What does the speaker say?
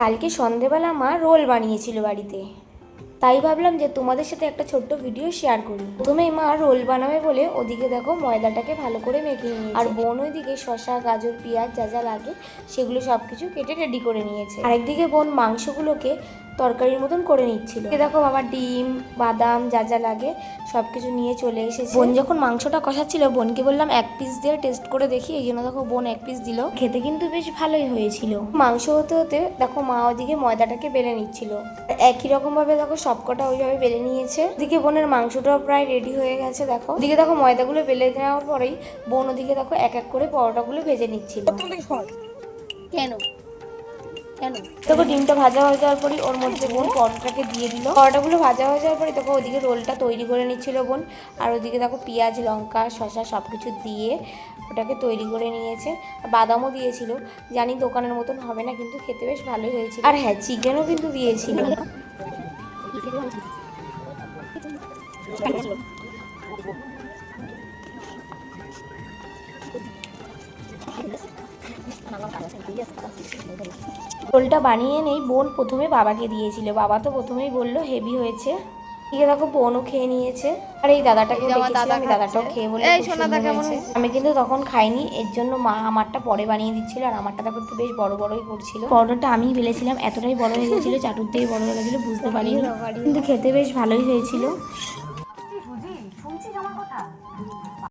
কালকে সন্ধেবেলা মা রোল বানিয়েছিল বাড়িতে, তাই ভাবলাম যে তোমাদের সাথে একটা ছোট্ট ভিডিও শেয়ার করি। প্রথমেই মা রোল বানাবে বলে ওদিকে দেখো ময়দাটাকে ভালো করে মেখে নিয়েছে, আর বোন ওইদিকে শসা, গাজর, পেঁয়াজ যা যা লাগে সেগুলো সব কিছু কেটে রেডি করে নিয়েছে। আরেকদিকে বোন মাংসগুলোকে তরকারির মতন করে নিচ্ছিল। দেখো বাবা ডিম, বাদাম যা যা লাগে সব কিছু নিয়ে চলে এসেছে। বোন যখন মাংসটা কষাচ্ছিল বোনকে বললাম এক পিস দিয়ে টেস্ট করে দেখি, এই জন্য দেখো বোন এক পিস দিল। খেতে কিন্তু বেশ ভালোই হয়েছিল। মাংস হতে হতে দেখো মা ওদিকে ময়দাটাকে বেলে নিচ্ছিল। একই রকম ভাবে দেখো সবকটা ওইভাবে বেলে নিয়েছে। ওদিকে বোনের মাংসটাও প্রায় রেডি হয়ে গেছে। দেখো ওদিকে দেখো ময়দাগুলো বেলে নেওয়ার পরেই বোন ওদিকে দেখো এক এক করে পরোটাগুলো ভেজে নিচ্ছিল। কেন কেন দেখো ডিমটা ভাজা হয়ে যাওয়ার পরই ওর মধ্যে বোন পরোটাটাকে দিয়ে দিল। পরোটাগুলো ভাজা হয়ে যাওয়ার পরে দেখো ওদিকে রোলটা তৈরি করে নিচ্ছিল বোন, আর ওদিকে দেখো পেঁয়াজ, লঙ্কা, শসা সব কিছু দিয়ে ওটাকে তৈরি করে নিয়েছে। বাদামও দিয়েছিল। জানি দোকানের মতন হবে না, কিন্তু খেতে বেশ ভালোই হয়েছিল। আর হ্যাঁ, চিকেনও কিন্তু দিয়েছিল। রোলটা বানিয়ে নেই বোন প্রথমে বাবাকে দিয়েছিল। বাবা তো প্রথমেই বললো হেভি হয়েছে। ঠিক দেখো বোনও খেয়ে নিয়েছে, আর এই দাদাটাকে দেখেছিলাম, আমি দাদাটাও খেয়ে বলে আমি কিন্তু তখন খাইনি, এর জন্য মা আমারটা পরে বানিয়ে দিচ্ছিল। আর আমারটা দেখো একটু বেশ বড় বড়ই করছিল। পরোটাটা আমি বেলেছিলাম, এতটাই বড় হয়ে গেছিল, চাটুর দিয়ে বড় হয়ে গেছিল, বুঝতে পারিনি, কিন্তু খেতে বেশ ভালোই হয়েছিল।